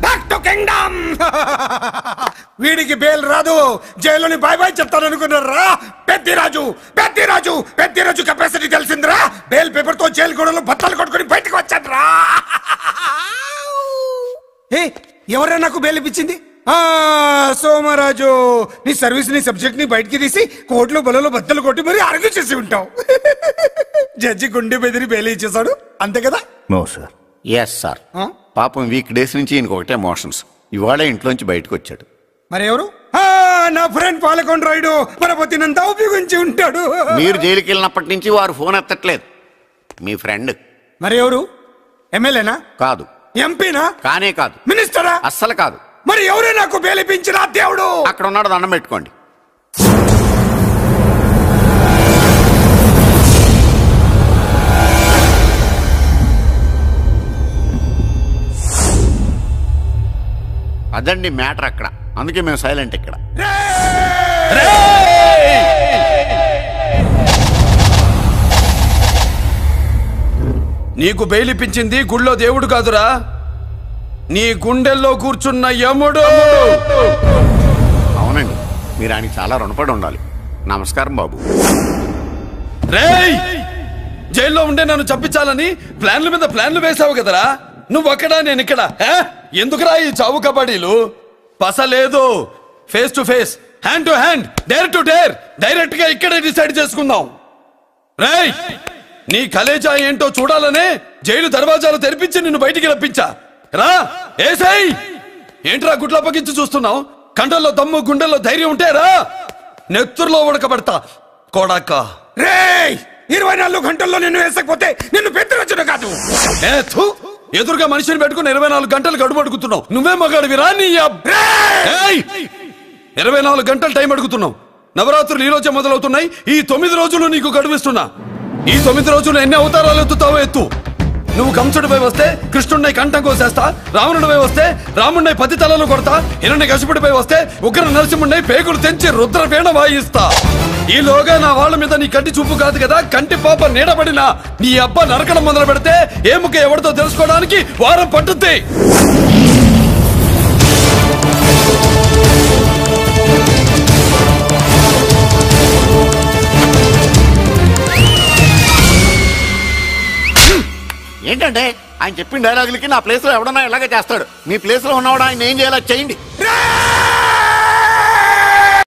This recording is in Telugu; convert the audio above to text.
Back to kingdom. వీడికి బెయిల్ రాదు, జైల్లోని బాయ్ బాయ్ చెప్తాననుకున్నారా? పెద్దిరాజు పెద్దిరాజు పెద్దిరాజు కెపాసిటీ తెలిసిందిరా. బెయిల్ పేపర్ తో జైలు గోడలు బత్తలు కొట్టుకుని బయటకు వచ్చాడ్రా. ఎవరైనా నాకు బెయిల్ ఇప్పించింది? సోమరాజు, నీ సర్వీస్ నీ సబ్జెక్ట్ ని బయటికి తీసి కోర్టులో బలలో బద్దలు కొట్టి మరి ఆర్గ్యూ చేసి ఉంటావు. జడ్జి గుండె బెదిరి బెయిల్ ఇచ్చేసాడు, అంతే కదా? No sir. Yes sir. పాపం వీక్ డేస్ నుంచి ఈయనకు ఒకటే మోషన్స్. ఇవాళ ఇంట్లోంచి బయటకు వచ్చాడు. మరి ఎవరు? నా ఫ్రెండ్ పాలకొండ రాయుడు పరపతినంతా ఉపయోగించి ఉంటాడు. మీరు జైలుకి వెళ్ళినప్పటి నుంచి వారు ఫోన్ ఎత్తట్లేదు. మీ ఫ్రెండ్. మరి ఎవరు? ఎమ్మెల్యేనా? కాదు. ఎంపీనా? కానే కాదు. మినిస్టరా? అస్సలు కాదు. మరి ఎవరే నాకు బెయిలిపించిన దేవుడు? అక్కడ ఉన్నాడు, దండం పెట్టుకోండి. అదండి మ్యాటర్ అక్కడ. అందుకే మేము సైలెంట్ ఇక్కడ. నీకు బెయిలిపించింది గుళ్ళో దేవుడు కాదురా, నీ గుండెల్లో కూర్చున్న యముడు. అవునండి, మీరు ఆయనకి చాలా రుణపడి ఉండాలి. నమస్కారం బాబు. రేయ్, జైల్లో ఉండే నన్ను చంపించాలని ప్లాన్ల మీద ప్లాన్లు వేసావు కదరా. నువ్వు అక్కడ, నేను ఇక్కడ. ఎందుకురా ఈ చావు కబడ్డీలు? పస లేదు. Face to face, hand to hand, dare to dare, direct గా ఇక్కడే డిసైడ్ చేసుకుందాం. రేయ్, నీ కలేజా ఏంటో చూడాలనే జైలు దర్వాజాలు తెరిపించి నిన్ను బయటికి రప్పించా. రా ఏసై. ఏంట్రా గుడ్ల పగించి చూస్తున్నావు? కండల్లో దమ్ము, గుండెల్లో ధైర్యం ఉంటే రా, నెత్తురులో ఉడకబడతా కొడాక. రేయ్, 24 గంటల్లో నిన్ను వేసకపోతే నిన్ను పెద్దరొచ్చుడు కాదు. ఎదురుగా మనిషిని పెట్టుకుని 24 గంటలు గడువు అడుగుతున్నావు. నువ్వే మగాడివిరా? నీ 24 గంటలు టైం అడుగుతున్నావు. నవరాత్రులు ఈ రోజే మొదలవుతున్నాయి. ఈ 9 రోజులు నీకు గడువిస్తున్నా. ఈ 9 రోజులు ఎన్ని అవతారాలు ఎత్తుతావో ఎత్తు. నువ్వు కంసుడిపై వస్తే కృష్ణుడిని కంఠం కోసేస్తా, రావణుడిపై వస్తే రాముడిని 10 తలలు కొడతా, హిరణ్యకశిపుడిపై వస్తే ఉగ్ర నరసింహుడిని పేగులు తెంచి రుద్రవీణ వాయిస్తా. ఈలోగా నా వాళ్ళ మీద నీ కంటి చూపు కాదు కదా, కంటి పాప నీడబడినా నీ అబ్బ నరకడం మొదలు పెడితే ఏముక ఎవరితో తెలుసుకోవడానికి వారం పట్టుద్ది. ఏంటంటే ఆయన చెప్పిన డైలాగులకి నా ప్లేస్ లో ఎవడన్నా ఇలాగే చేస్తాడు. మీ ప్లేస్ లో ఉన్నవాడు ఆయన ఏం చేయాలో చేయండి.